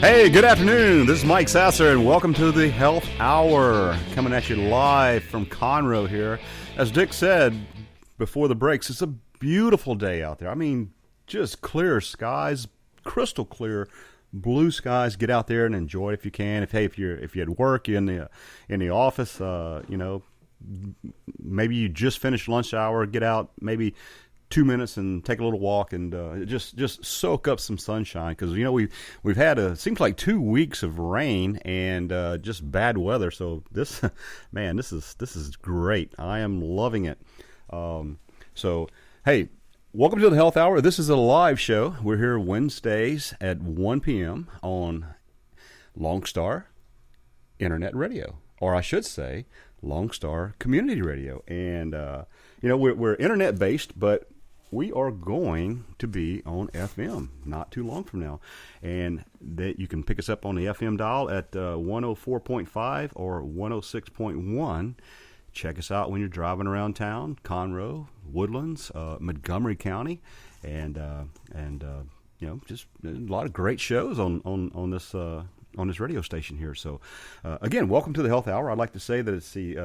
Hey, good afternoon. This is Mike Sasser, and welcome to the Health Hour. Coming at you live from Conroe here. As Dick said before the breaks, it's a beautiful day out there. I mean, just clear skies, crystal clear blue skies. Get out there and enjoy it if you can. If you're at work, you're in the office, maybe you just finished lunch hour, get out maybe 2 minutes and take a little walk and just soak up some sunshine, because we've had seems like 2 weeks of rain and just bad weather. So this is great. I am loving it. So hey, welcome to the Health Hour. This is a live show. We're here Wednesdays at 1 p.m. on Lone Star Internet Radio, or I should say Lone Star Community Radio. And we're internet based, but we are going to be on FM not too long from now, and that you can pick us up on the FM dial at 104.5 or 106.1. Check us out when you're driving around town, Conroe, Woodlands, Montgomery County, and just a lot of great shows on this radio station here. So, again, welcome to the Health Hour. I'd like to say that it's the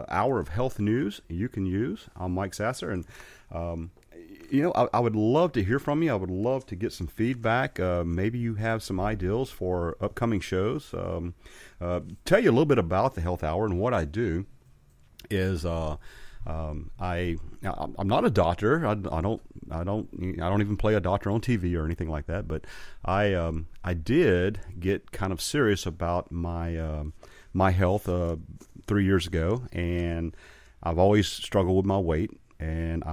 hour of health news you can use. I'm Mike Sasser, and I would love to hear from you. I would love to get some feedback. Maybe you have some ideas for upcoming shows. Tell you a little bit about the Health Hour and what I do is I'm not a doctor. I don't even play a doctor on TV or anything like that. But I did get kind of serious about my health 3 years ago, and I've always struggled with my weight. And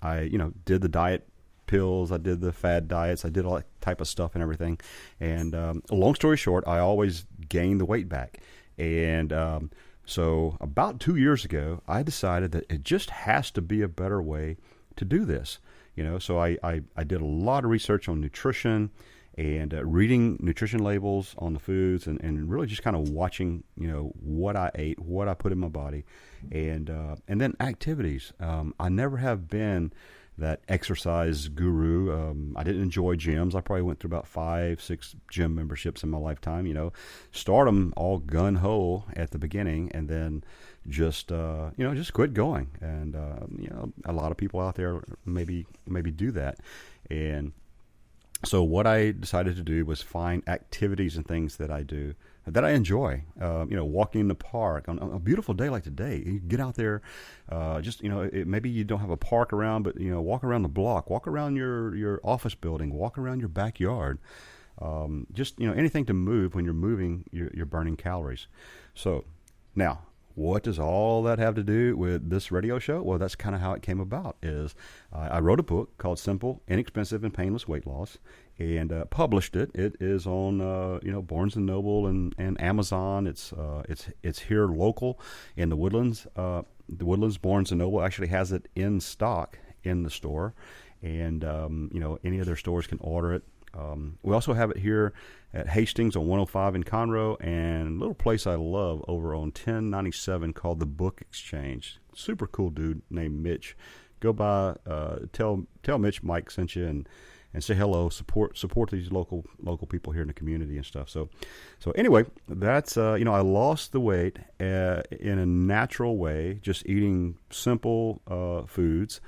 I did the diet pills, I did the fad diets, I did all that type of stuff and everything. And long story short, I always gained the weight back. And so about 2 years ago, I decided that it just has to be a better way to do this. So I did a lot of research on nutrition and reading nutrition labels on the foods, and really just kind of watching, what I ate, what I put in my body, and then activities. I never have been that exercise guru. I didn't enjoy gyms. I probably went through about 5-6 gym memberships in my lifetime. Start them all gun ho at the beginning, and then just quit going. And a lot of people out there maybe do that. And so what I decided to do was find activities and things that I do that I enjoy. Walking in the park on a beautiful day like today. You get out there, maybe you don't have a park around, but walk around the block, walk around your office building, walk around your backyard. Anything to move. When you're moving, you're burning calories. So now, what does all that have to do with this radio show? Well, that's kind of how it came about. I wrote a book called Simple, Inexpensive, and Painless Weight Loss, and published it. It is on Barnes & Noble and Amazon. It's here local in the Woodlands. The Woodlands Barnes & Noble actually has it in stock in the store, and any other stores can order it. We also have it here at Hastings on 105 in Conroe, and a little place I love over on 1097 called the Book Exchange. Super cool dude named Mitch. Go by, tell Mitch Mike sent you, and say hello. Support these local people here in the community and stuff. So anyway, that's I lost the weight in a natural way, just eating simple foods.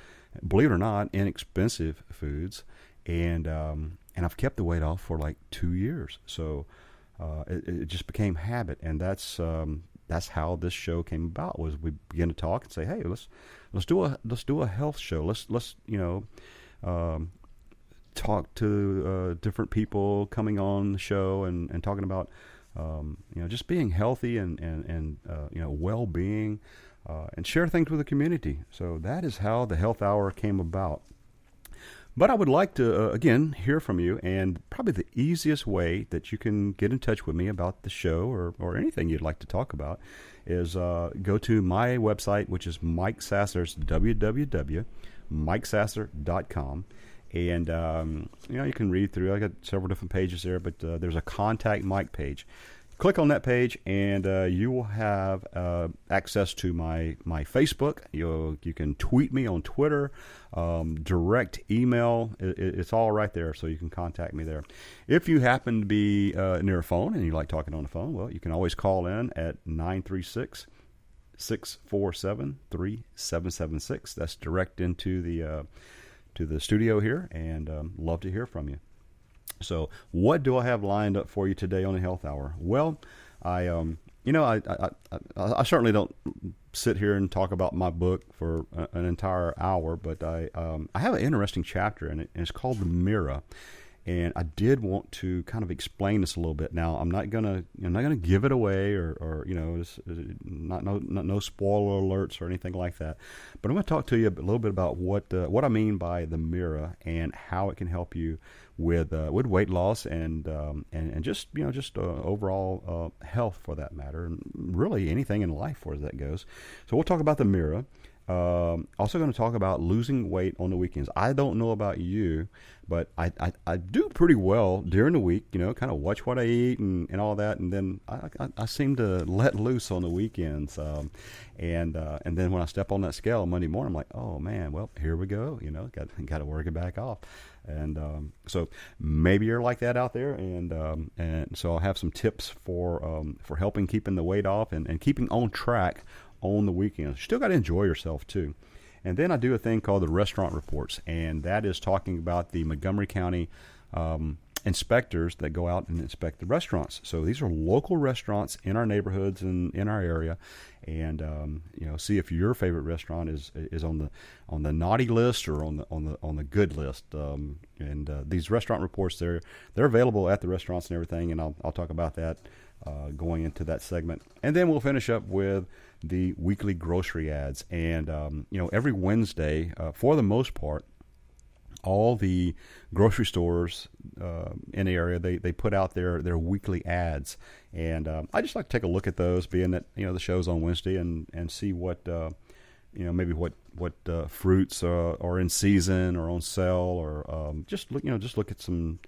Believe it or not, inexpensive foods, and I've kept the weight off for like 2 years. So it just became habit, and that's how this show came about. Was we began to talk and say, hey, let's do a health show. Let's talk to different people coming on the show and talking about just being healthy and well-being, and share things with the community. So that is how the Health Hour came about. But I would like to, again, hear from you, and probably the easiest way that you can get in touch with me about the show or anything you'd like to talk about is go to my website, which is Mike Sasser's, www.mikesasser.com. And, you can read through. I got several different pages there, but there's a Contact Mike page. click on that page, and you will have access to my Facebook. You can tweet me on Twitter, direct email. It's all right there, so you can contact me there. If you happen to be near a phone and you like talking on the phone, well, you can always call in at 936-647-3776. That's direct into the studio here, and love to hear from you. So, what do I have lined up for you today on the Health Hour? Well, I certainly don't sit here and talk about my book for an entire hour, but I have an interesting chapter in it, and it's called The Mirror. And I did want to kind of explain this a little bit. Now, I'm not gonna give it away, or no spoiler alerts or anything like that. But I'm going to talk to you a little bit about what I mean by the mirror and how it can help you with weight loss and just overall health for that matter, and really anything in life for as that goes. So we'll talk about the mirror. Also going to talk about losing weight on the weekends. I don't know about you, but I do pretty well during the week, kind of watch what I eat and all that. And then I seem to let loose on the weekends. And then when I step on that scale Monday morning, I'm like, oh man, well, here we go. Got to work it back off. And so maybe you're like that out there. And so I'll have some tips for helping keeping the weight off and keeping on track on the weekends. You still got to enjoy yourself too. And then I do a thing called the restaurant reports, and that is talking about the Montgomery County inspectors that go out and inspect the restaurants. So these are local restaurants in our neighborhoods and in our area, and see if your favorite restaurant is on the naughty list or on the good list. These restaurant reports, they're available at the restaurants and everything, and I'll talk about that going into that segment. And then we'll finish up with the weekly grocery ads. And, every Wednesday, for the most part, all the grocery stores in the area, they put out their weekly ads. And I just like to take a look at those, being that, the show's on Wednesday, and see what, maybe what fruits are in season or on sale, or just look at some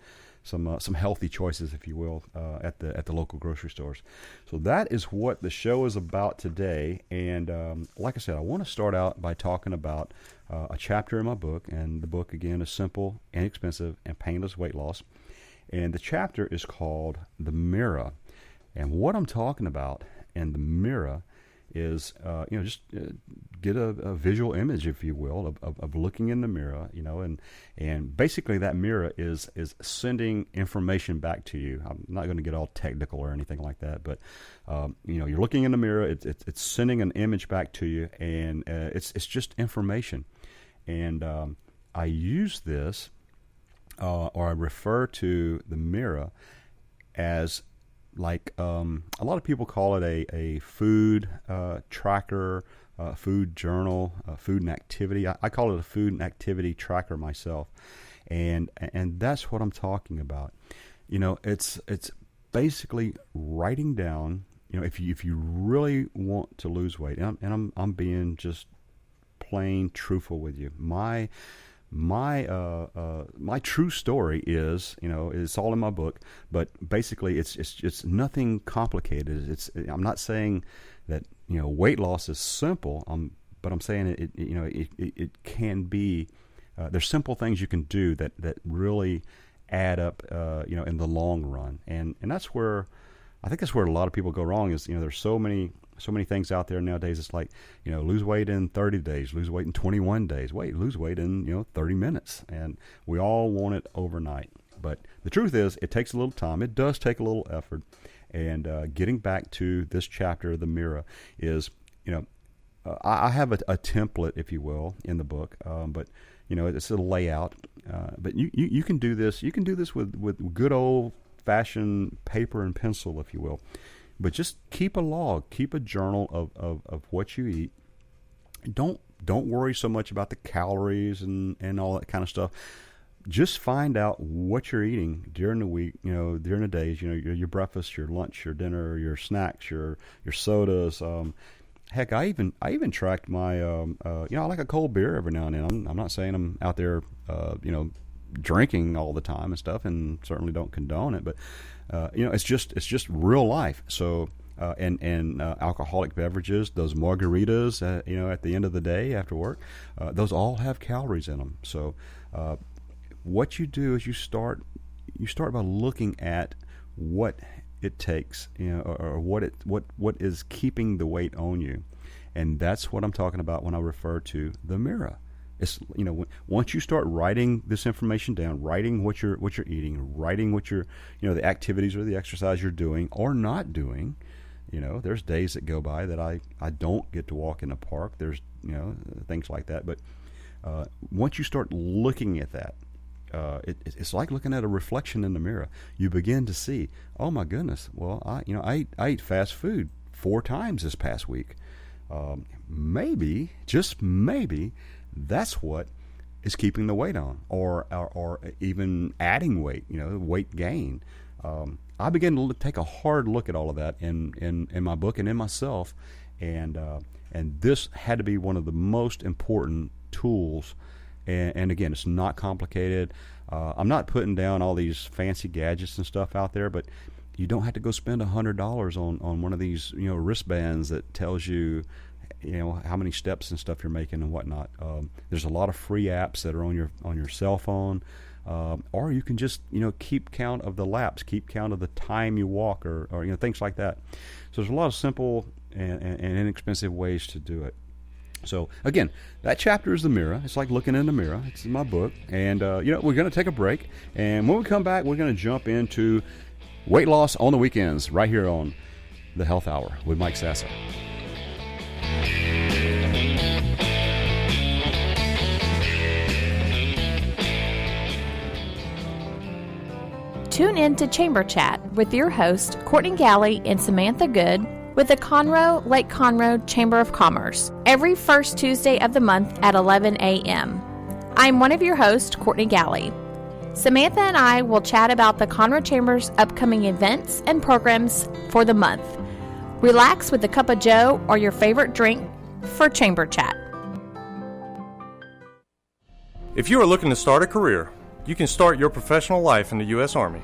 healthy choices, if you will, at the local grocery stores. So that is what the show is about today. And like I said, I want to start out by talking about a chapter in my book. And the book, again, is Simple, Inexpensive, and Painless Weight Loss. And the chapter is called The Mirror. And what I'm talking about in the mirror is, get a visual image, if you will, of looking in the mirror, and basically that mirror is sending information back to you. I'm not going to get all technical or anything like that, but you're looking in the mirror, it's sending an image back to you, and it's just information. And I use this, or I refer to the mirror as like a lot of people call it a food tracker, food journal, food and activity. I call it a food and activity tracker myself, and that's what I'm talking about. It's basically writing down. If you really want to lose weight, and I'm being just plain truthful with you. My true story is, it's all in my book, but basically it's nothing complicated. I'm not saying that, weight loss is simple, but I'm saying it can be, there's simple things you can do that really add up, in the long run. And that's where, I think that's where a lot of people go wrong is, there's so many things out there nowadays. It's like, lose weight in 30 days, lose weight in 21 days, lose weight in, 30 minutes. And we all want it overnight. But the truth is, it takes a little time. It does take a little effort. And getting back to this chapter, The Mirror, is, I have a template, if you will, in the book, but, it's a layout. But you can do this. You can do this with good old-fashioned paper and pencil, if you will. But just keep a log, keep a journal of what you eat. Don't worry so much about the calories and all that kind of stuff. Just find out what you're eating during the week, during the days, your breakfast, your lunch, your dinner, your snacks, your sodas. Heck, I even tracked my, I like a cold beer every now and then. I'm not saying I'm out there, drinking all the time and stuff, and certainly don't condone it. But it's just real life. So and alcoholic beverages, those margaritas, at the end of the day after work, those all have calories in them. So what you do is you start by looking at what it takes, or what is keeping the weight on you. And that's what I'm talking about when I refer to the mirror. It's, once you start writing this information down, writing what you're eating, writing what you're, the activities or the exercise you're doing or not doing. There's days that go by that I don't get to walk in a park. There's, things like that. But once you start looking at that, it's like looking at a reflection in the mirror. You begin to see, oh my goodness, well, I ate fast food 4 times this past week. Maybe, just maybe, that's what is keeping the weight on, or even adding weight, weight gain. I began to take a hard look at all of that in my book and in myself, and this had to be one of the most important tools. And again, it's not complicated. I'm not putting down all these fancy gadgets and stuff out there, but you don't have to go spend $100 on one of these wristbands that tells you how many steps and stuff you're making and whatnot. There's a lot of free apps that are on your cell phone, or you can just keep count of the laps, keep count of the time you walk, or things like that. So there's a lot of simple and inexpensive ways to do it. So again, that chapter is the mirror. It's like looking in the mirror. It's in my book, and we're going to take a break, and when we come back, we're going to jump into weight loss on the weekends right here on the Health Hour with Mike Sasser. Tune in to Chamber Chat with your host, Courtney Galley and Samantha Good, with the Conroe Lake Conroe Chamber of Commerce every first Tuesday of the month at 11 a.m. I'm one of your hosts, Courtney Galley. Samantha and I will chat about the Conroe Chamber's upcoming events and programs for the month. Relax with a cup of joe or your favorite drink for Chamber Chat. If you are looking to start a career, you can start your professional life in the U.S. Army.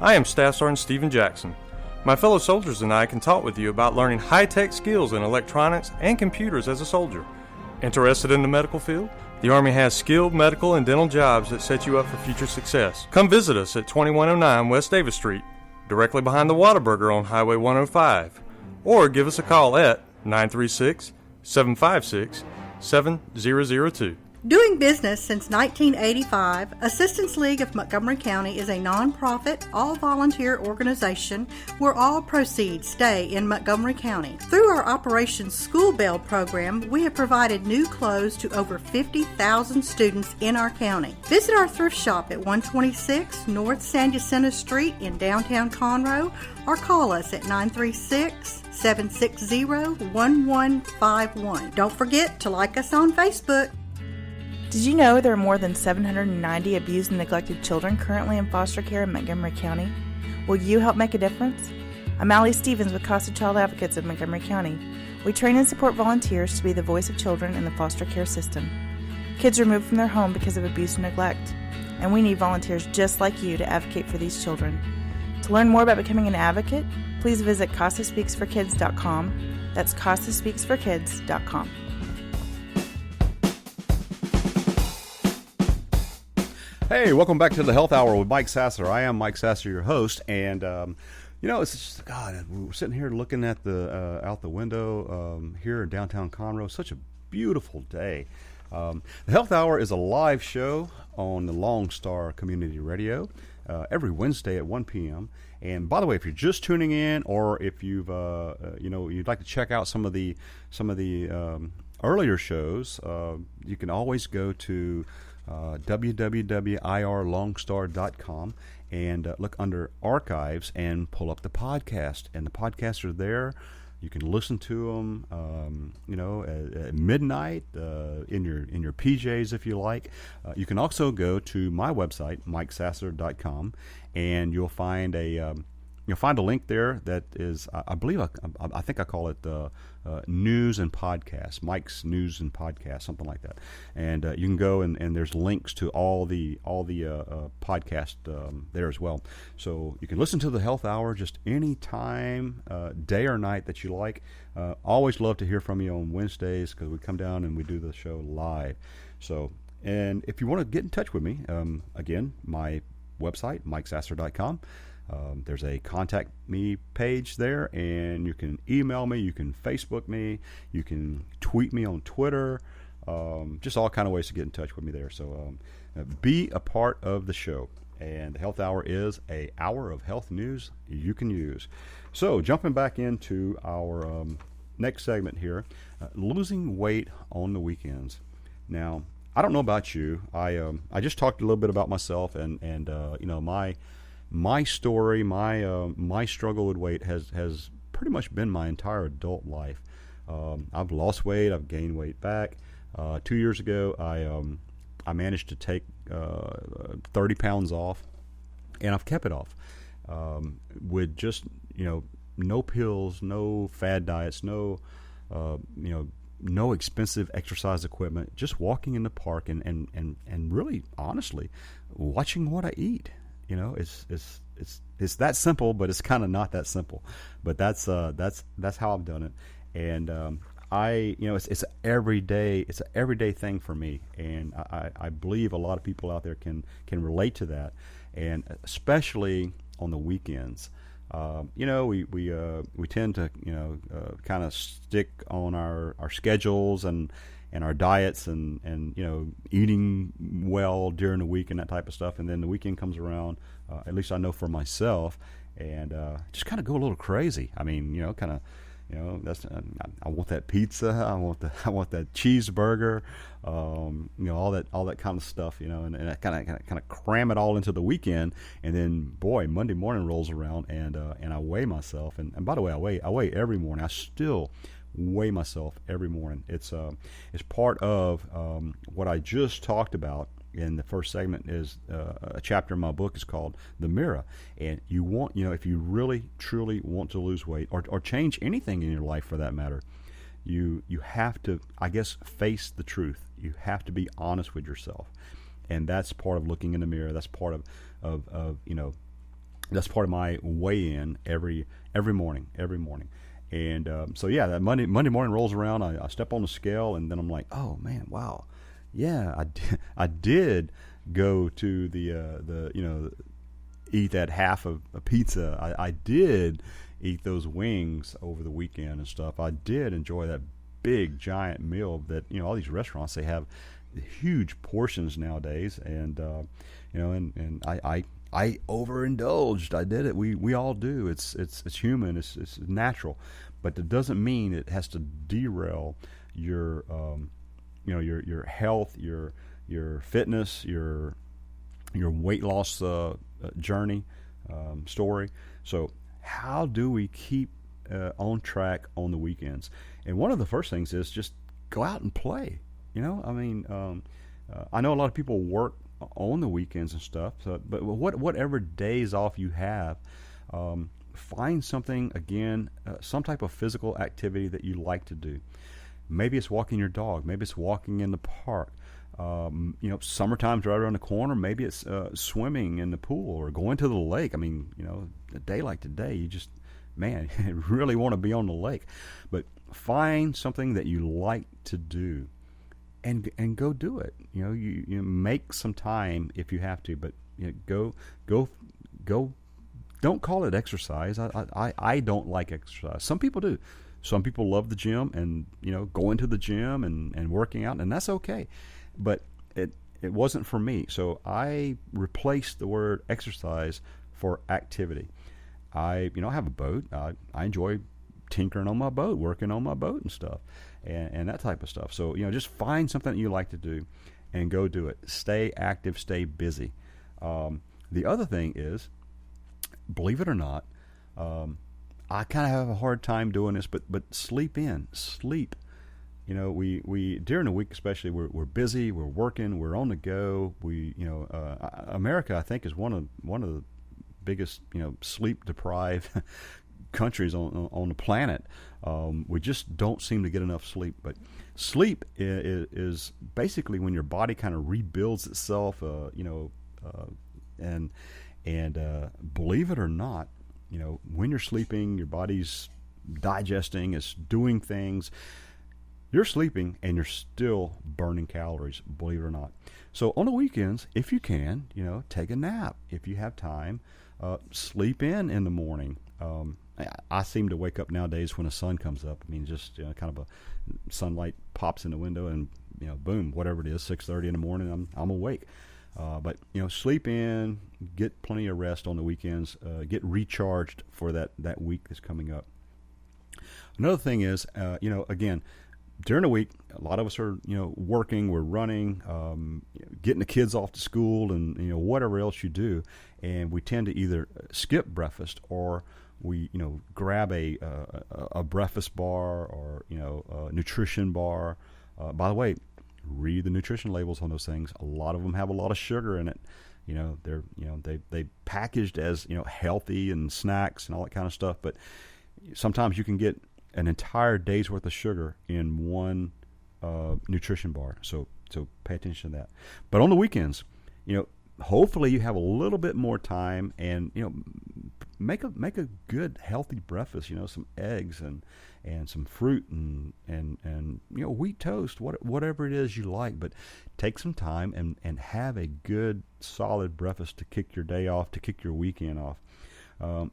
I am Staff Sergeant Stephen Jackson. My fellow soldiers and I can talk with you about learning high-tech skills in electronics and computers as a soldier. Interested in the medical field? The Army has skilled medical and dental jobs that set you up for future success. Come visit us at 2109 West Davis Street, directly behind the Whataburger on Highway 105, or give us a call at 936-756-7002. Doing business since 1985, Assistance League of Montgomery County is a nonprofit, all-volunteer organization where all proceeds stay in Montgomery County. Through our Operation School Bell program, we have provided new clothes to over 50,000 students in our county. Visit our thrift shop at 126 North San Jacinto Street in downtown Conroe, or call us at 936-760-1151. Don't forget to like us on Facebook. Did you know there are more than 790 abused and neglected children currently in foster care in Montgomery County? Will you help make a difference? I'm Allie Stevens with Casa Child Advocates of Montgomery County. We train and support volunteers to be the voice of children in the foster care system. Kids are removed from their home because of abuse and neglect, and we need volunteers just like you to advocate for these children. To learn more about becoming an advocate, please visit CasaSpeaksForKids.com. That's CasaSpeaksForKids.com. Hey, welcome back to the Health Hour with Mike Sasser. I am Mike Sasser, your host, and it's just, God, we're sitting here looking at the out the window here in downtown Conroe. Such a beautiful day. The Health Hour is a live show on the Lone Star Community Radio every Wednesday at 1 p.m. And by the way, if you're just tuning in, or if you've you'd like to check out some of the earlier shows, you can always go to www.irlongstar.com and look under archives and pull up the podcast. And the podcasts are there. You can listen to them, at midnight in your PJs if you like. You can also go to my website, mikesasser.com, and you'll find a you'll find a link there that is, I believe, I think I call it News and Podcast, Mike's News and Podcast, something like that. And you can go and there's links to all the podcast there as well. So you can listen to the Health Hour just any time, day or night that you like. Always love to hear from you on Wednesdays because we come down and we do the show live. So, and if you want to get in touch with me, again, my website, mikesasser.com. There's a contact me page there, and you can email me, you can Facebook me, you can tweet me on Twitter, just all kind of ways to get in touch with me there. So be a part of the show. And the Health Hour is an hour of health news you can use. So jumping back into our next segment here, losing weight on the weekends. Now, I don't know about you. I just talked a little bit about myself, and you know, my story, my struggle with weight has pretty much been my entire adult life. I've lost weight, I've gained weight back. 2 years ago, I managed to take 30 pounds off, and I've kept it off with just, you know, no pills, no fad diets, no no expensive exercise equipment, just walking in the park and really honestly watching what I eat. You know, it's that simple, but it's kind of not that simple. But that's how I've done it. And it's an everyday thing for me, and I believe a lot of people out there can relate to that, and especially on the weekends. We tend to kind of stick on our schedules and our diets and eating well during the week and that type of stuff, and then the weekend comes around. At least I know for myself, and just kind of go a little crazy. I mean, that's I want that pizza. I want that cheeseburger. All that kind of stuff. And I kind of cram it all into the weekend, and then boy, Monday morning rolls around, and I weigh myself. And by the way, I weigh every morning. I still weigh myself every morning. It's part of what I just talked about in the first segment. Is a chapter in my book is called The Mirror. And you want, if you really truly want to lose weight or change anything in your life for that matter, you have to, I guess, face the truth. You have to be honest with yourself, and that's part of looking in the mirror. That's part of that's part of my weigh-in every morning. And that Monday morning rolls around. I step on the scale, and then I'm like, oh man, wow, yeah, I did go to the eat that half of a pizza. I did eat those wings over the weekend and stuff. I did enjoy that big giant meal that all these restaurants, they have huge portions nowadays, and and I overindulged. I did it. We all do. It's human. It's natural, but it doesn't mean it has to derail your your health, your fitness, your weight loss journey, story. So how do we keep on track on the weekends? And one of the first things is just go out and play. I know a lot of people work on the weekends and stuff, but whatever days off you have, find something, again, some type of physical activity that you like to do. Maybe it's walking your dog, maybe it's walking in the park. Summertime's right around the corner. Maybe it's swimming in the pool or going to the lake. I mean, a day like today, you just, man, you really want to be on the lake. But find something that you like to do, and go do it. You make some time if you have to, but go. Don't call it exercise. I don't like exercise. Some people do. Some people love the gym and going to the gym and working out, and that's okay. But it wasn't for me. So I replaced the word exercise for activity. I have a boat. I enjoy tinkering on my boat, working on my boat and stuff, and that type of stuff. So just find something that you like to do and go do it. Stay active, stay busy. The other thing is, believe it or not, I kind of have a hard time doing this, but sleep. We during the week especially, we're busy, we're working, we're on the go. America, I think, is one of the biggest, sleep deprived countries on the planet. We just don't seem to get enough sleep. But sleep is basically when your body kind of rebuilds itself, and believe it or not, when you're sleeping, your body's digesting, it's doing things. You're sleeping and you're still burning calories, believe it or not. So on the weekends, if you can, take a nap. If you have time, sleep in the morning. I seem to wake up nowadays when the sun comes up. I mean, just kind of a sunlight pops in the window and, boom, whatever it is, 6:30 in the morning, I'm awake. But sleep in, get plenty of rest on the weekends, get recharged for that week that's coming up. Another thing is, again, during the week, a lot of us are, working, we're running, getting the kids off to school and, whatever else you do. And we tend to either skip breakfast or we, grab a breakfast bar or, a nutrition bar. By the way, read the nutrition labels on those things. A lot of them have a lot of sugar in it. They're, they packaged as, healthy and snacks and all that kind of stuff. But sometimes you can get an entire day's worth of sugar in one nutrition bar. So pay attention to that. But on the weekends, hopefully you have a little bit more time and, make a good healthy breakfast, some eggs and some fruit and wheat toast, whatever it is you like. But take some time and have a good solid breakfast to kick your day off, to kick your weekend off.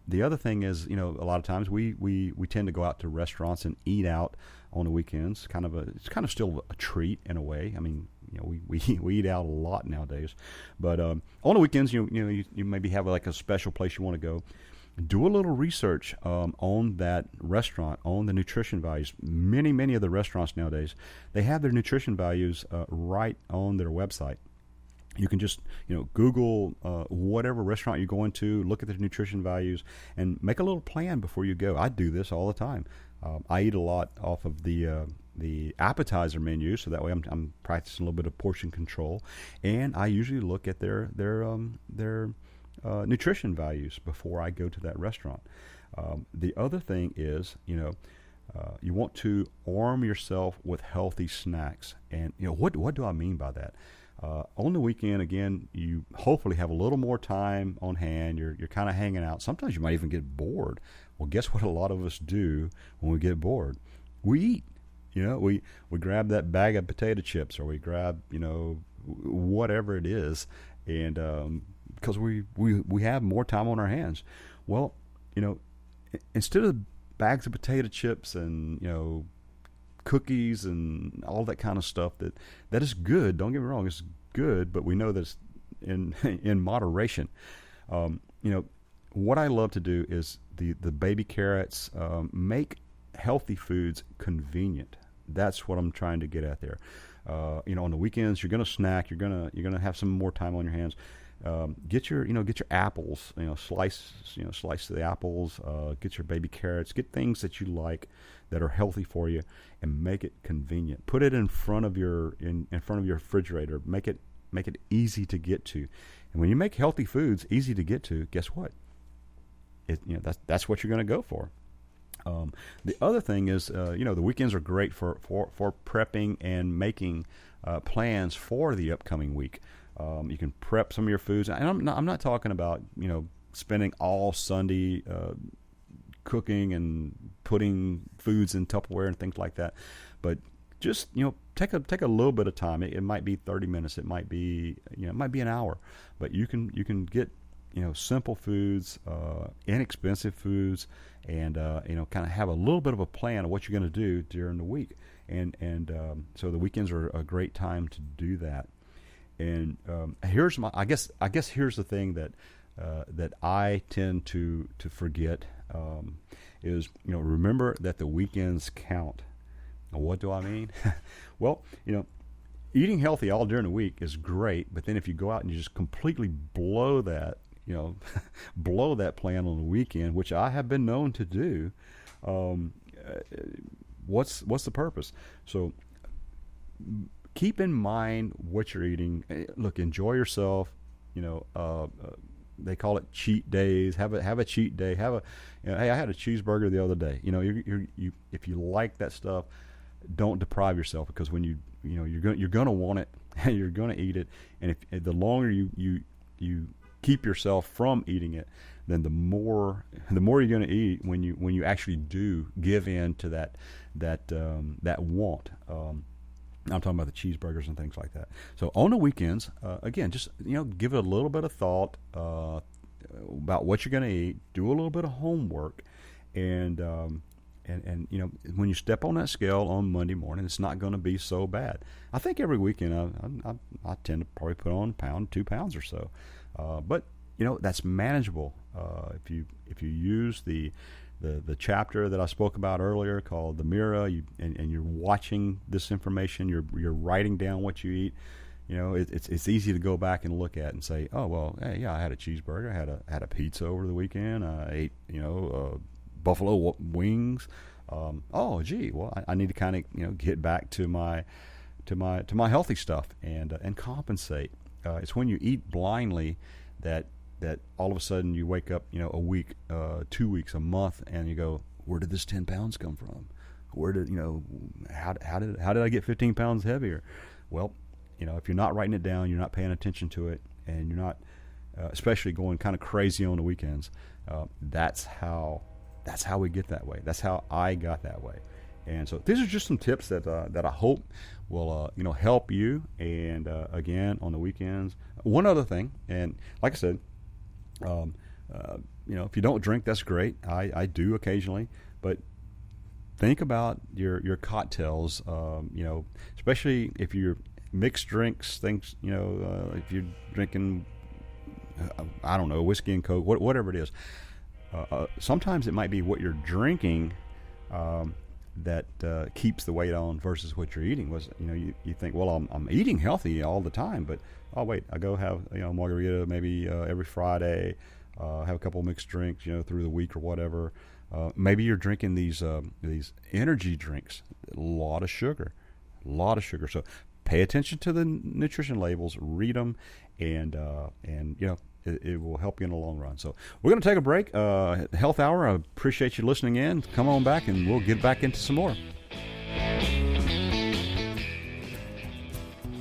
The other thing is, a lot of times we tend to go out to restaurants and eat out on the weekends. It's kind of still a treat in a way. I mean, we eat out a lot nowadays, but on the weekends, you maybe have like a special place you want to go. Do a little research on that restaurant, on the nutrition values. Many of the restaurants nowadays, they have their nutrition values right on their website. You can just, Google whatever restaurant you're going to, look at the nutrition values, and make a little plan before you go. I do this all the time. I eat a lot off of the appetizer menu, so that way I'm practicing a little bit of portion control, and I usually look at their nutrition values before I go to that restaurant. The other thing is, you want to arm yourself with healthy snacks, and what do I mean by that? On the weekend, again, you hopefully have a little more time on hand. You're kind of hanging out. Sometimes you might even get bored. Well, guess what a lot of us do when we get bored? We eat. We grab that bag of potato chips, or we grab, whatever it is, and because we have more time on our hands. Well, instead of bags of potato chips and, cookies and all that kind of stuff that is good. Don't get me wrong, it's good, but we know that it's in moderation. What I love to do is the baby carrots, make healthy foods convenient. That's what I'm trying to get at there. On the weekends you're going to snack, you're going to have some more time on your hands. Get your apples, slice the apples, get your baby carrots, get things that you like that are healthy for you, and make it convenient. Put it in front of your refrigerator. Make it easy to get to. And when you make healthy foods easy to get to, guess what? That's what you're going to go for. The other thing is, the weekends are great for prepping and making plans for the upcoming week. You can prep some of your foods, and I'm not talking about spending all Sunday cooking and putting foods in Tupperware and things like that, but just take a little bit of time. It might be 30 minutes, it might be an hour, but you can get simple foods, inexpensive foods, and kind of have a little bit of a plan of what you're going to do during the week, and so the weekends are a great time to do that. And here's I guess here's the thing that I tend to forget is remember that the weekends count. What do I mean? Well, eating healthy all during the week is great, but then if you go out and you just completely blow that blow that plan on the weekend, which I have been known to do, what's the purpose? So keep in mind what you're eating. Look, enjoy yourself. they call it cheat days. Have a cheat day. Hey, I had a cheeseburger the other day. You if you like that stuff, don't deprive yourself, because when you're gonna want it and you're gonna eat it, and if the longer you keep yourself from eating it, then the more you're going to eat when you actually do give in to that want. I'm talking about the cheeseburgers and things like that. So on the weekends, again, just give it a little bit of thought about what you're going to eat. Do a little bit of homework, and when you step on that scale on Monday morning, it's not going to be so bad. I think every weekend I tend to probably put on 2 pounds or so, but that's manageable if you use the chapter that I spoke about earlier called the Mirror, and you're watching this information, you're writing down what you eat. It's easy to go back and look at and say, oh well, hey, yeah, I had a cheeseburger, I had a pizza over the weekend, I ate buffalo wings. Oh gee, well I need to kind of get back to my healthy stuff and compensate. It's when you eat blindly that all of a sudden you wake up, a week, 2 weeks, a month, and you go, where did this 10 pounds come from? Where did how did I get 15 pounds heavier? Well, if you're not writing it down, you're not paying attention to it, and you're not, especially going kind of crazy on the weekends. That's how we get that way. That's how I got that way. And so these are just some tips that I hope will help you. And again, on the weekends, one other thing, and like I said, if you don't drink, that's great. I do occasionally, but think about your cocktails. Especially if you're mixed drinks, things. If you're drinking, I don't know, whiskey and Coke, whatever it is. Sometimes it might be what you're drinking that keeps the weight on versus what you're eating. You think, well, I'm eating healthy all the time, but oh wait, I go have margarita maybe every Friday, have a couple mixed drinks through the week or whatever. Maybe you're drinking these energy drinks, a lot of sugar. So pay attention to the nutrition labels, read them, and it will help you in the long run. So we're going to take a break. Health Hour, I appreciate you listening in. Come on back and we'll get back into some more.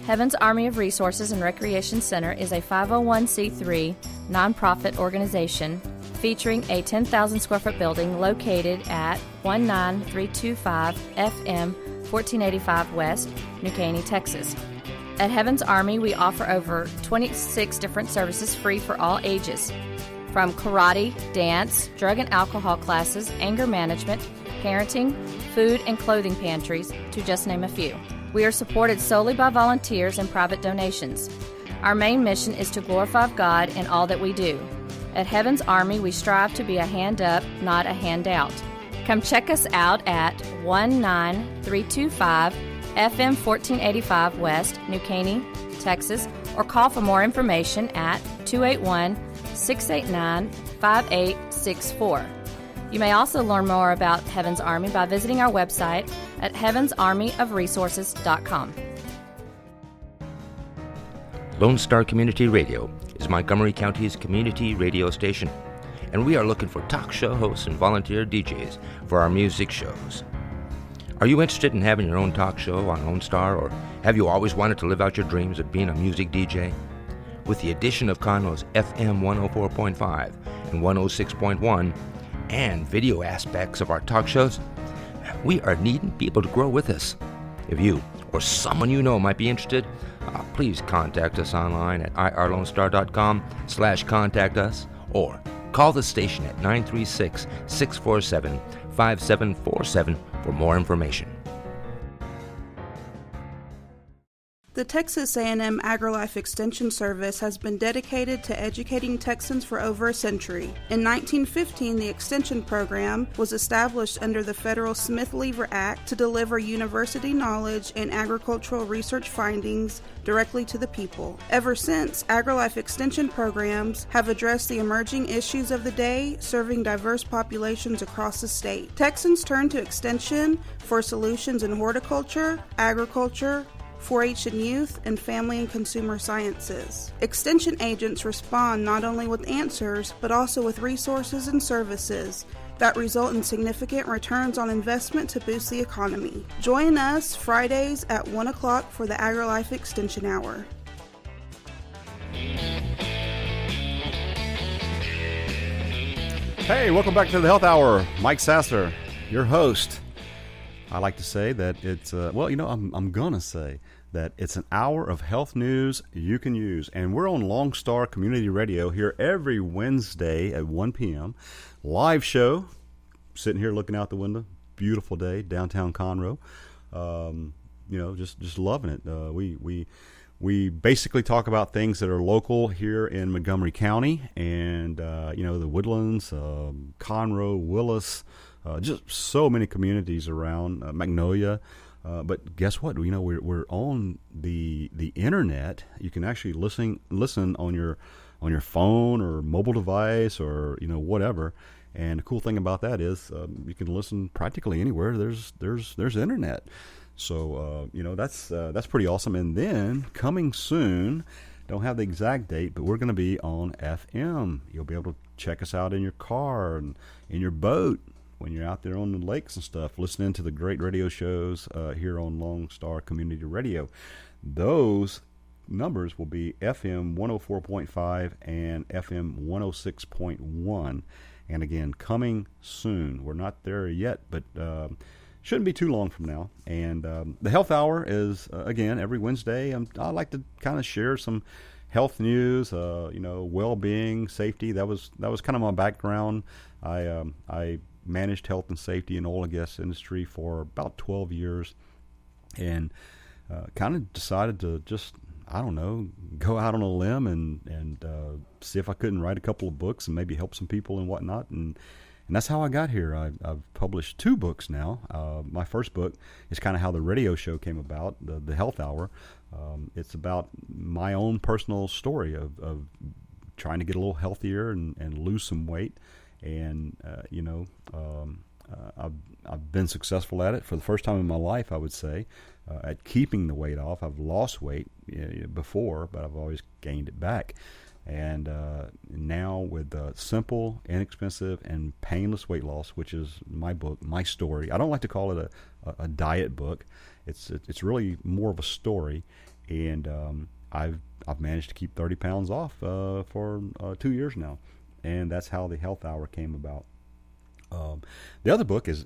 Heaven's Army of Resources and Recreation Center is a 501c3 nonprofit organization featuring a 10,000 square foot building located at 19325 FM 1485 West, New Caney, Texas. At Heaven's Army, we offer over 26 different services free for all ages, from karate, dance, drug and alcohol classes, anger management, parenting, food and clothing pantries, to just name a few. We are supported solely by volunteers and private donations. Our main mission is to glorify God in all that we do. At Heaven's Army, we strive to be a hand up, not a handout. Come check us out at 19325 FM 1485 West, New Caney, Texas, or call for more information at 281-689-5864. You may also learn more about Heaven's Army by visiting our website at heavensarmyofresources.com. Lone Star Community Radio is Montgomery County's community radio station, and we are looking for talk show hosts and volunteer DJs for our music shows. Are you interested in having your own talk show on Lone Star, or have you always wanted to live out your dreams of being a music DJ? With the addition of Conroe's FM 104.5 and 106.1 and video aspects of our talk shows, we are needing people to grow with us. If you or someone you know might be interested, please contact us online at irlonestar.com/contact us, or call the station at 936-647-5747 for more information. The Texas A&M AgriLife Extension Service has been dedicated to educating Texans for over a century. In 1915, the Extension Program was established under the federal Smith-Lever Act to deliver university knowledge and agricultural research findings directly to the people. Ever since, AgriLife Extension programs have addressed the emerging issues of the day, serving diverse populations across the state. Texans turn to Extension for solutions in horticulture, agriculture, 4-H and youth, and family and consumer sciences. Extension agents respond not only with answers, but also with resources and services that result in significant returns on investment to boost the economy. Join us Fridays at 1 o'clock for the AgriLife Extension Hour. Hey, welcome back to the Health Hour. Mike Sasser, your host. I like to say that it's, I'm going to say that it's an hour of health news you can use. And we're on Lone Star Community Radio here every Wednesday at 1 p.m. Live show, sitting here looking out the window. Beautiful day, downtown Conroe. Just loving it. We basically talk about things that are local here in Montgomery County and, the Woodlands, Conroe, Willis, just so many communities around Magnolia. But guess what? We're on the internet. You can actually listen on your phone or mobile device or, whatever. And the cool thing about that is you can listen practically anywhere. There's internet. So, that's pretty awesome. And then coming soon, don't have the exact date, but we're going to be on FM. You'll be able to check us out in your car and in your boat when you're out there on the lakes and stuff, listening to the great radio shows here on Lone Star Community Radio. Those numbers will be FM 104.5 and FM 106.1. And again, coming soon. We're not there yet, but shouldn't be too long from now. And the Health Hour is, again, every Wednesday. I like to kind of share some health news, well-being, safety. That was kind of my background. I managed health and safety in the oil and gas industry for about 12 years and kind of decided to just, go out on a limb and see if I couldn't write a couple of books and maybe help some people and whatnot. And that's how I got here. I've published 2 books now. My first book is kind of how the radio show came about, the Health Hour. It's about my own personal story of trying to get a little healthier and lose some weight. And, I've been successful at it for the first time in my life, I would say, at keeping the weight off. I've lost weight before, but I've always gained it back. And now with Simple, Inexpensive, and Painless Weight Loss, which is my book, my story. I don't like to call it a diet book. It's really more of a story. And I've managed to keep 30 pounds off for 2 years now. And that's how the Health Hour came about. The other book is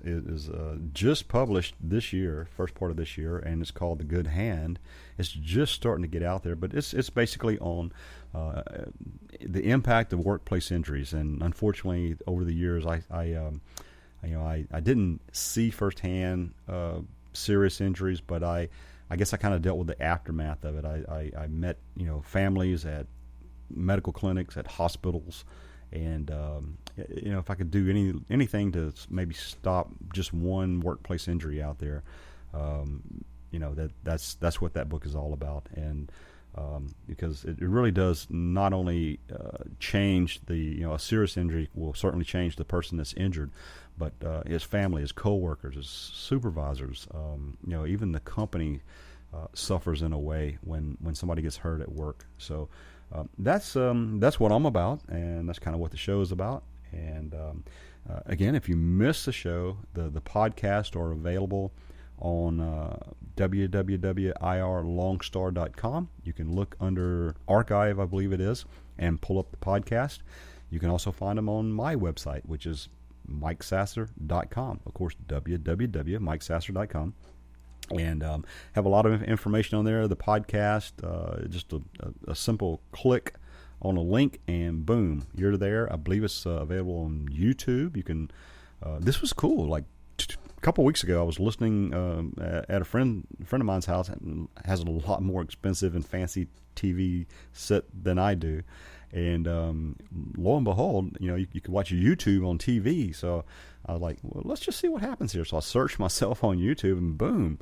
just published this year, first part of this year, and it's called The Good Hand. It's just starting to get out there, but it's basically on the impact of workplace injuries. And unfortunately, over the years, I didn't see firsthand serious injuries, but I guess I kind of dealt with the aftermath of it. I met families at medical clinics, at hospitals. And if I could do anything to maybe stop just one workplace injury out there, that's what that book is all about. And because it really does not only change a serious injury will certainly change the person that's injured, but his family, his coworkers, his supervisors, even the company suffers in a way when somebody gets hurt at work. So. That's what I'm about, and that's kind of what the show is about. And again, if you miss the show, the podcasts are available on www.irlongstar.com. You can look under archive, I believe it is, and pull up the podcast. You can also find them on my website, which is MikeSasser.com. Of course, www.MikeSasser.com. And have a lot of information on there. The podcast, just a simple click on a link, and boom, you're there. I believe it's available on YouTube. You can. This was cool. Like a couple of weeks ago, I was listening at a friend of mine's house, and has a lot more expensive and fancy TV set than I do. And lo and behold, you can watch YouTube on TV. So I was like, well, let's just see what happens here. So I searched myself on YouTube, and boom,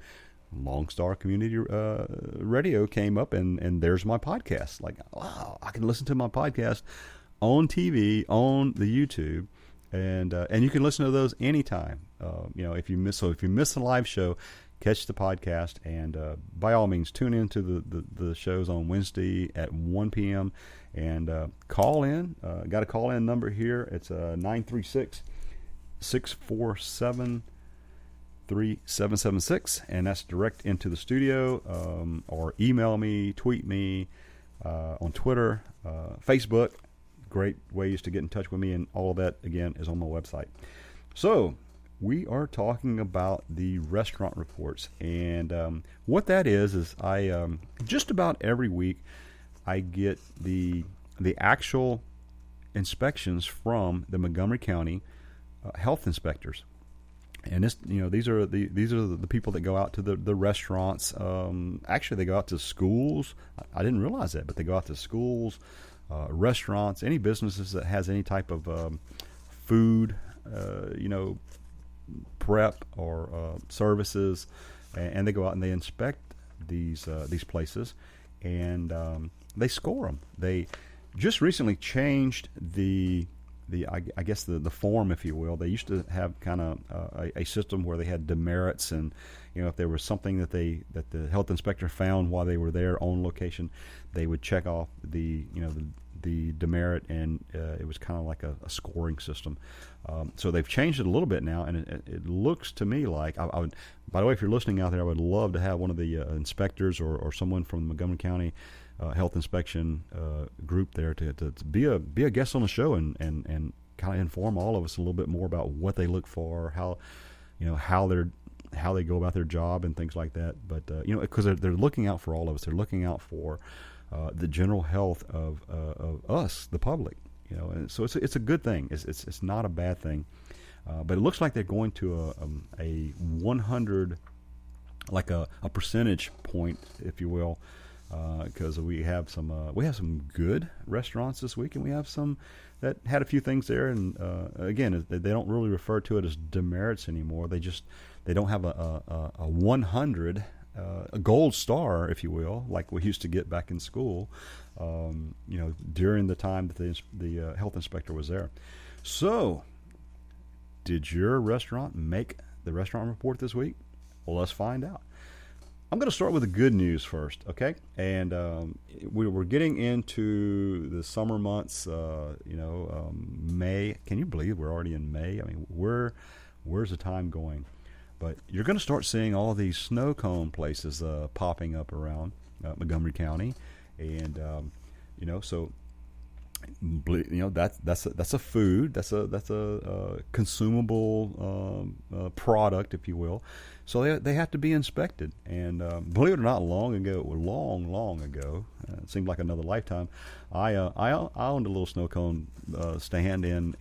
Lone Star Community Radio came up, and there's my podcast. Like, wow, I can listen to my podcast on TV, on the YouTube, and you can listen to those anytime. If you miss the live show, catch the podcast, and by all means, tune into the shows on Wednesday at 1 p.m. and call in. Got a call-in number here. It's 936-647-3776, and that's direct into the studio, or email me, tweet me on Twitter, Facebook. Great ways to get in touch with me, and all of that, again, is on my website. So we are talking about the restaurant reports, and what that is I just about every week I get the actual inspections from the Montgomery County health inspectors. And this, these are the people that go out to the restaurants. Actually, they go out to schools. I didn't realize that, but they go out to schools, restaurants, any businesses that has any type of food, prep or services, and they go out and they inspect these places, and they score them. They just recently changed the form, if you will. They used to have kind of a system where they had demerits, and if there was something that the health inspector found while they were there on location, they would check off the demerit, and it was kind of like a scoring system. So they've changed it a little bit now, and it looks to me like I would. By the way, if you're listening out there, I would love to have one of the inspectors or someone from the Montgomery County health inspection group there to be a guest on the show and kind of inform all of us a little bit more about what they look for, how they go about their job and things like that. But because they're looking out for all of us, they're looking out for the general health of us, the public. And so it's a good thing. It's not a bad thing. But it looks like they're going to a 100, like a percentage point, if you will. Because we have some good restaurants this week, and we have some that had a few things there. And again, they don't really refer to it as demerits anymore. They don't have a 100, a gold star, if you will, like we used to get back in school. During the time that the health inspector was there. So, did your restaurant make the restaurant report this week? Well, let's find out. I'm going to start with the good news first, okay? And we're getting into the summer months, May. Can you believe we're already in May? I mean, where's the time going? But you're going to start seeing all of these snow cone places popping up around Montgomery County, and so that's a food, that's a consumable product, if you will. So they have to be inspected, and believe it or not, long ago, it seemed like another lifetime. I owned a little snow cone stand in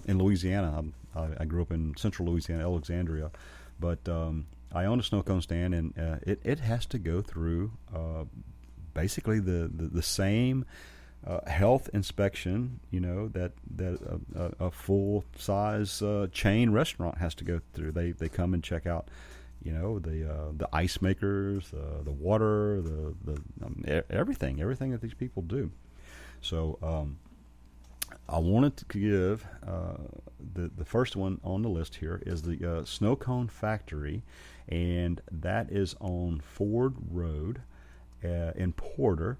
Louisiana. I grew up in central Louisiana, Alexandria, but I owned a snow cone stand, and it has to go through basically the same health inspection, that a full size chain restaurant has to go through. They come and check out, the ice makers, the water, everything that these people do. So I wanted to give the first one on the list here is the Snow Cone Factory, and that is on Ford Road in Porter,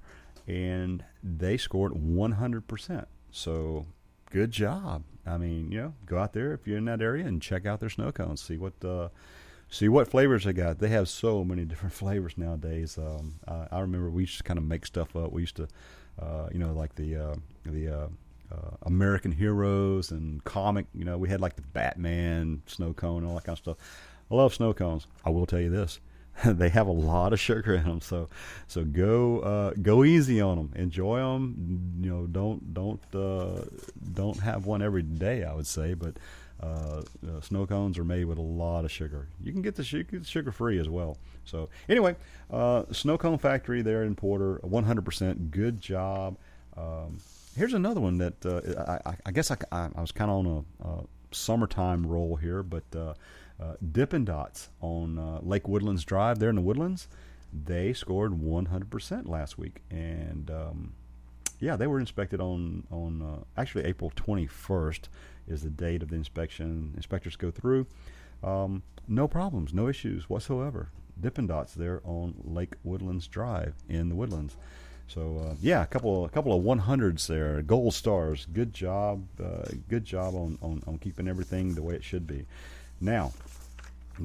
and they scored 100%. So good job. I mean, go out there if you're in that area and check out their snow cones. See what flavors they got. They have so many different flavors nowadays. I remember we used to kind of make stuff up. We used to, like the American heroes and comic. We had like the Batman snow cone and all that kind of stuff. I love snow cones. I will tell you this. They have a lot of sugar in them, so go easy on them. Enjoy them. Don't have one every day, I would say, but snow cones are made with a lot of sugar. You can get the sugar free as well. So anyway, Snow Cone Factory there in Porter, 100%. Good job. Here's another one that I guess I was kind of on a summertime roll here, but. Dippin' Dots on Lake Woodlands Drive there in the Woodlands, they scored 100% last week, and they were inspected on actually April 21st is the date of the inspection. Inspectors go through, no problems, no issues whatsoever. Dippin' Dots there on Lake Woodlands Drive in the Woodlands. So a couple of 100s there, gold stars. Good job on keeping everything the way it should be. Now,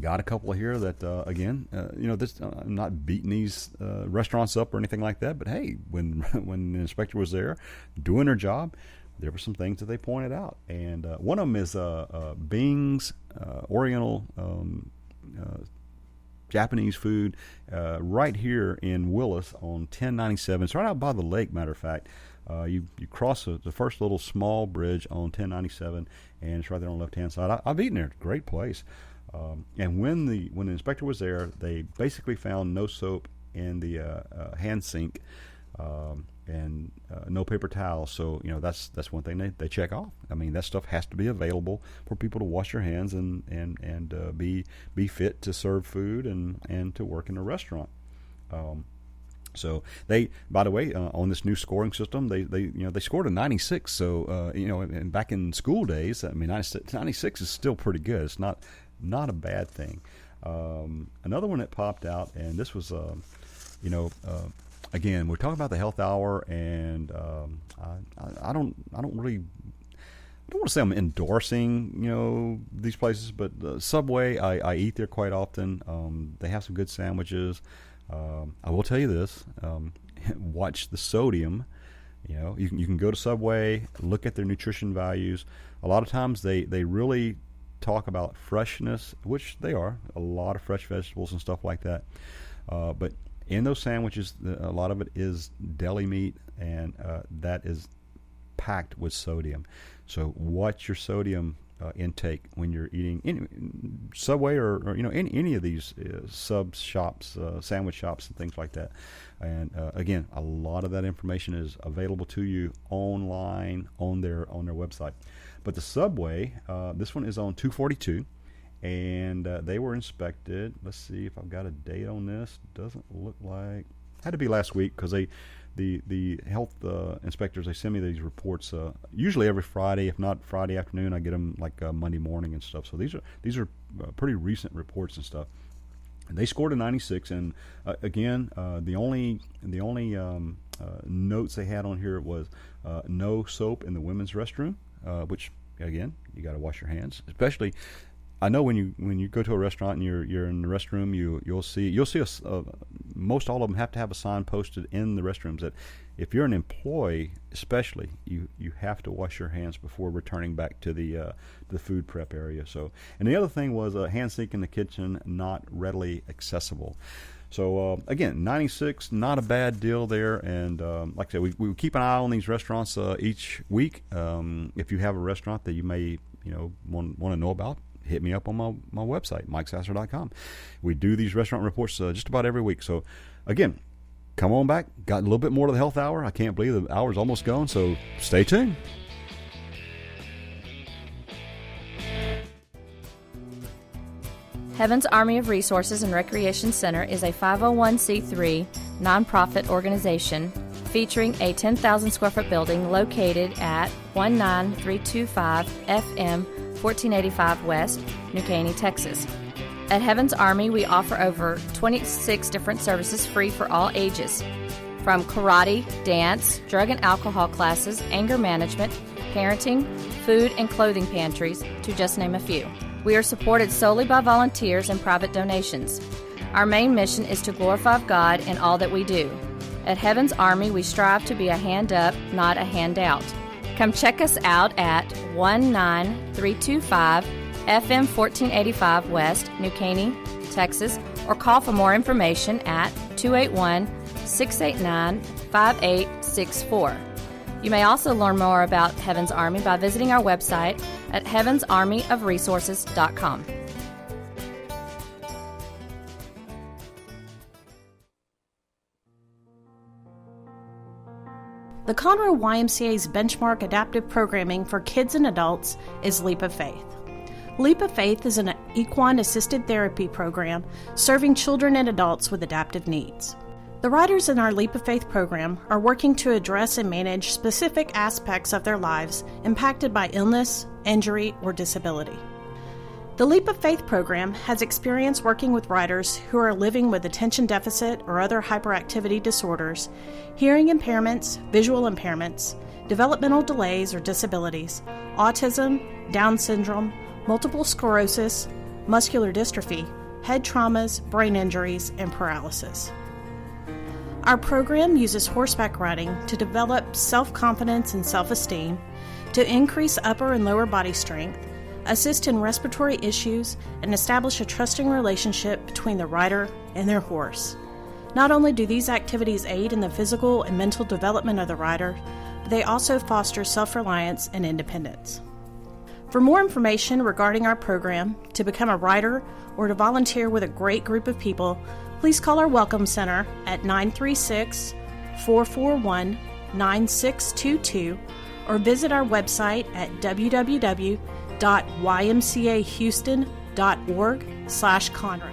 got a couple here that again, I'm not beating these restaurants up or anything like that, but hey, when the inspector was there doing her job, there were some things that they pointed out, and one of them is Bing's Oriental Japanese food right here in Willis on 1097. It's right out by the lake, matter of fact. You cross the first little small bridge on 1097, and it's right there on the left-hand side. I've eaten there. Great place. And when the inspector was there, they basically found no soap in the hand sink and no paper towels. So that's one thing they check off. I mean, that stuff has to be available for people to wash their hands and be fit to serve food and to work in a restaurant. So they, by the way, on this new scoring system, they scored a 96. So and back in school days, I mean, 96 is still pretty good. It's not a bad thing. Another one that popped out, and this was again, we're talking about the health hour, and I don't want to say I'm endorsing these places, but Subway, I eat there quite often. They have some good sandwiches. I will tell you this: watch the sodium. You can go to Subway, look at their nutrition values. A lot of times they really talk about freshness, which they are, a lot of fresh vegetables and stuff like that. But in those sandwiches, a lot of it is deli meat, and that is packed with sodium. So watch your sodium intake when you're eating Subway or any of these sub shops, sandwich shops, and things like that. And again, a lot of that information is available to you online on their website. But the Subway, this one is on 242. And they were inspected. Let's see if I've got a date on this. Doesn't look like. Had to be last week, because the health inspectors, they send me these reports usually every Friday. If not Friday afternoon, I get them like Monday morning and stuff. So these are pretty recent reports and stuff. And they scored a 96. And again, the only notes they had on here was no soap in the women's restroom, which again, you got to wash your hands, especially. I know when you go to a restaurant and you're in the restroom, you'll see most all of them have to have a sign posted in the restrooms that if you're an employee, especially, you have to wash your hands before returning back to the food prep area. So, and the other thing was a hand sink in the kitchen, not readily accessible. So again, 96, not a bad deal there. And like I said, we keep an eye on these restaurants each week. If you have a restaurant that you may want to know about, hit me up on my website, MikeSasser.com. We do these restaurant reports just about every week. So, again, come on back. Got a little bit more to the health hour. I can't believe the hour's almost gone, so stay tuned. Heaven's Army of Resources and Recreation Center is a 501c3 nonprofit organization featuring a 10,000 square foot building located at 19325 FM 1485 West, New Caney, Texas. At Heaven's Army, we offer over 26 different services free for all ages, from karate, dance, drug and alcohol classes, anger management, parenting, food and clothing pantries, to just name a few. We are supported solely by volunteers and private donations. Our main mission is to glorify God in all that we do. At Heaven's Army, we strive to be a hand up, not a handout. Come check us out at 19325 FM 1485 West, New Caney, Texas, or call for more information at 281-689-5864. You may also learn more about Heaven's Army by visiting our website at heavensarmyofresources.com. The Conroe YMCA's benchmark adaptive programming for kids and adults is Leap of Faith. Leap of Faith is an equine-assisted therapy program serving children and adults with adaptive needs. The riders in our Leap of Faith program are working to address and manage specific aspects of their lives impacted by illness, injury, or disability. The Leap of Faith program has experience working with riders who are living with attention deficit or other hyperactivity disorders, hearing impairments, visual impairments, developmental delays or disabilities, autism, Down syndrome, multiple sclerosis, muscular dystrophy, head traumas, brain injuries, and paralysis. Our program uses horseback riding to develop self-confidence and self-esteem, to increase upper and lower body strength, assist in respiratory issues, and establish a trusting relationship between the rider and their horse. Not only do these activities aid in the physical and mental development of the rider, but they also foster self-reliance and independence. For more information regarding our program, to become a rider, or to volunteer with a great group of people, please call our Welcome Center at 936-441-9622 or visit our website at www.ymcahouston.org/Conroe.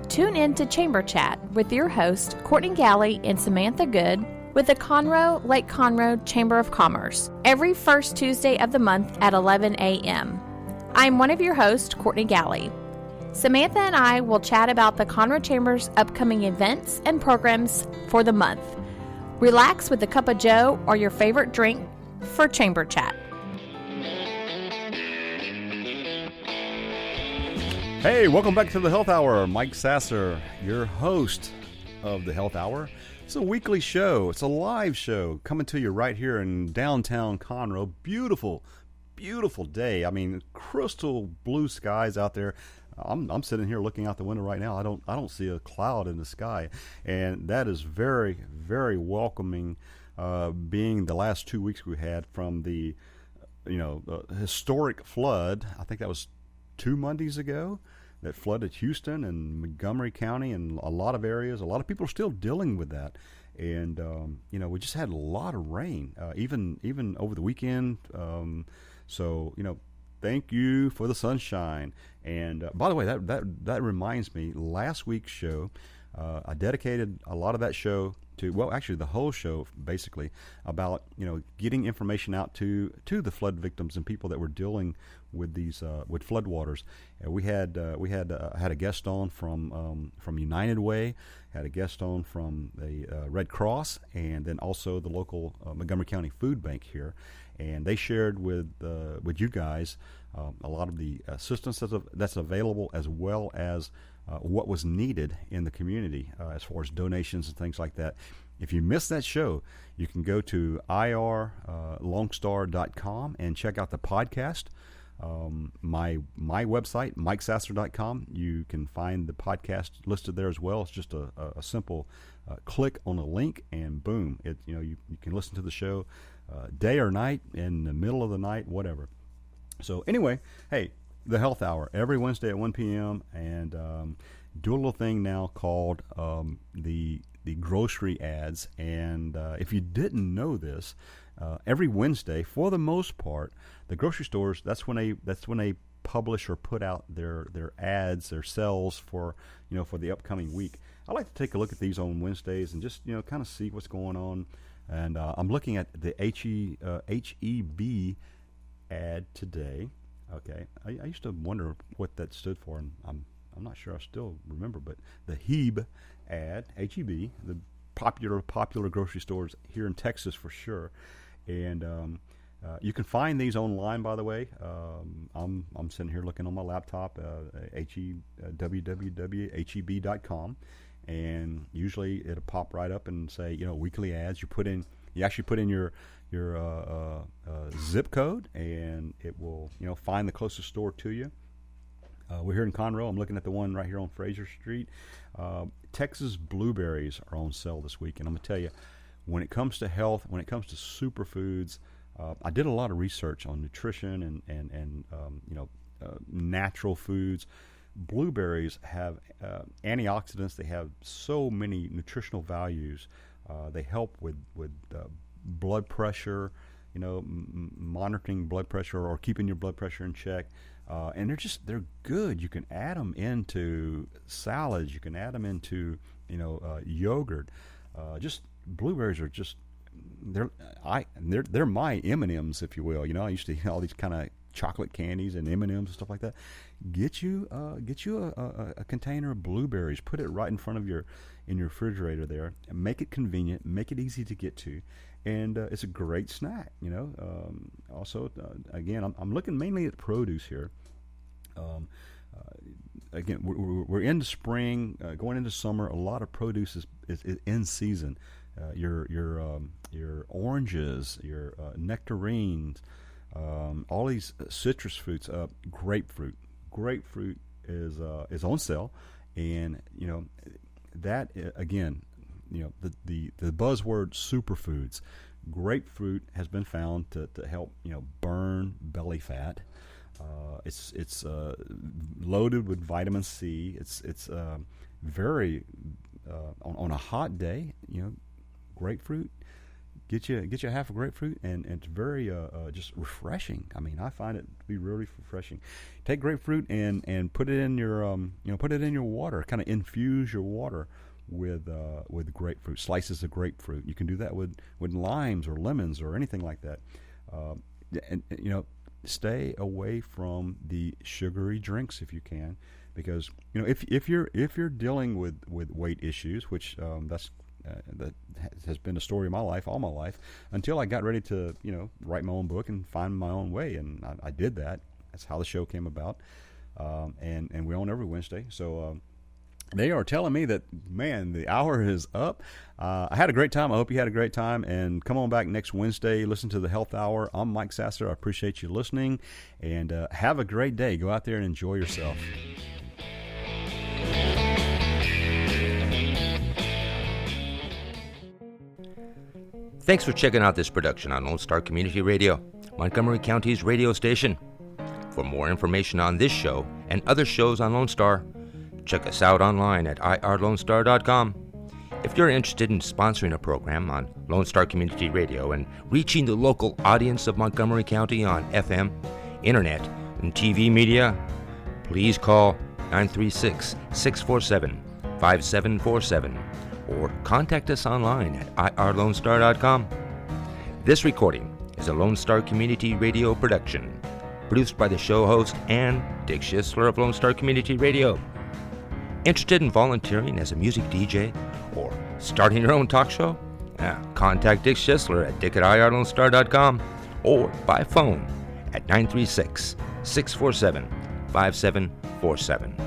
Tune in to Chamber Chat with your host, Courtney Galley and Samantha Good, with the Conroe Lake Conroe Chamber of Commerce, every first Tuesday of the month at 11 a.m. I'm one of your hosts, Courtney Galley. Samantha and I will chat about the Conroe Chamber's upcoming events and programs for the month. Relax with a cup of joe or your favorite drink for Chamber Chat. Hey, welcome back to the Health Hour. Mike Sasser, your host of the Health Hour. It's a weekly show. It's a live show coming to you right here in downtown Conroe. Beautiful, beautiful day. I mean, crystal blue skies out there. I'm sitting here looking out the window right now. I don't see a cloud in the sky, and that is very, very welcoming. Being the last 2 weeks we had from the historic flood. I think that was 2 Mondays ago that flooded Houston and Montgomery County and a lot of areas. A lot of people are still dealing with that, and we just had a lot of rain, even over the weekend. So thank you for the sunshine. And by the way, that reminds me, last week's show, I dedicated a lot of that show to, well, actually the whole show basically, about getting information out to the flood victims and people that were dealing with these with floodwaters. And we had a guest on from United Way, had a guest on from the Red Cross, and then also the local Montgomery County Food Bank here. And they shared with you guys a lot of the assistance that's available, as well as what was needed in the community as far as donations and things like that. If you missed that show, you can go to irlongstar.com and check out the podcast. My website, mikesasser.com, you can find the podcast listed there as well. It's just a simple click on a link, and boom, you can listen to the show day or night, in the middle of the night, whatever. So anyway, hey, the Health Hour every Wednesday at 1 p.m. and do a little thing now called the grocery ads. And if you didn't know this, every Wednesday, for the most part, the grocery stores, that's when they publish or put out their ads, their sales for the upcoming week. I like to take a look at these on Wednesdays and just kind of see what's going on. And I'm looking at the HEB ad today. Okay, I used to wonder what that stood for, and I'm not sure I still remember, but the HEB ad, HEB, the popular grocery stores here in Texas for sure. And you can find these online, by the way. I'm sitting here looking on my laptop, www.heb.com. And usually it'll pop right up and say, weekly ads. You actually put in your zip code, and it will, find the closest store to you. We're here in Conroe. I'm looking at the one right here on Fraser Street. Texas blueberries are on sale this week, and I'm gonna tell you, when it comes to health, when it comes to superfoods, I did a lot of research on nutrition and natural foods. Blueberries have antioxidants. They have so many nutritional values. They help with blood pressure, monitoring blood pressure or keeping your blood pressure in check. And they're good. You can add them into salads. You can add them into yogurt. Just blueberries are just they're my M&Ms, if you will. I used to eat all these kind of chocolate candies and M&Ms and stuff like that. Get you a container of blueberries. Put it right in front of your refrigerator there, and make it convenient, make it easy to get to, and it's a great snack. Also, again, I'm looking mainly at produce here. Again, we're into spring, going into summer. A lot of produce is in season. Your oranges, your nectarines, all these citrus fruits. Grapefruit is on sale, and that again, the buzzword superfoods. Grapefruit has been found to help burn belly fat. It's loaded with vitamin C. It's very on a hot day. Grapefruit. Get you half a grapefruit, and it's very just refreshing. I mean, I find it to be really refreshing. Take grapefruit and put it in your put it in your water. Kind of infuse your water with grapefruit, slices of grapefruit. You can do that with limes or lemons or anything like that. And stay away from the sugary drinks if you can, because if you're dealing with weight issues, which that has been the story of my life, all my life, until I got ready to write my own book and find my own way, and I did that. That's how the show came about, and we're on every Wednesday. So they are telling me that, man, the hour is up. I had a great time. I hope you had a great time, and come on back next Wednesday. Listen to the Health Hour. I'm Mike Sasser. I appreciate you listening, and have a great day. Go out there and enjoy yourself. Thanks for checking out this production on Lone Star Community Radio, Montgomery County's radio station. For more information on this show and other shows on Lone Star, check us out online at irlonestar.com. If you're interested in sponsoring a program on Lone Star Community Radio and reaching the local audience of Montgomery County on FM, internet, and TV media, please call 936-647-5747 or contact us online at irlonestar.com. This recording is a Lone Star Community Radio production, produced by the show host and Dick Schisler of Lone Star Community Radio. Interested in volunteering as a music DJ or starting your own talk show? Contact Dick Schisler at dick@irlonestar.com or by phone at 936-647-5747.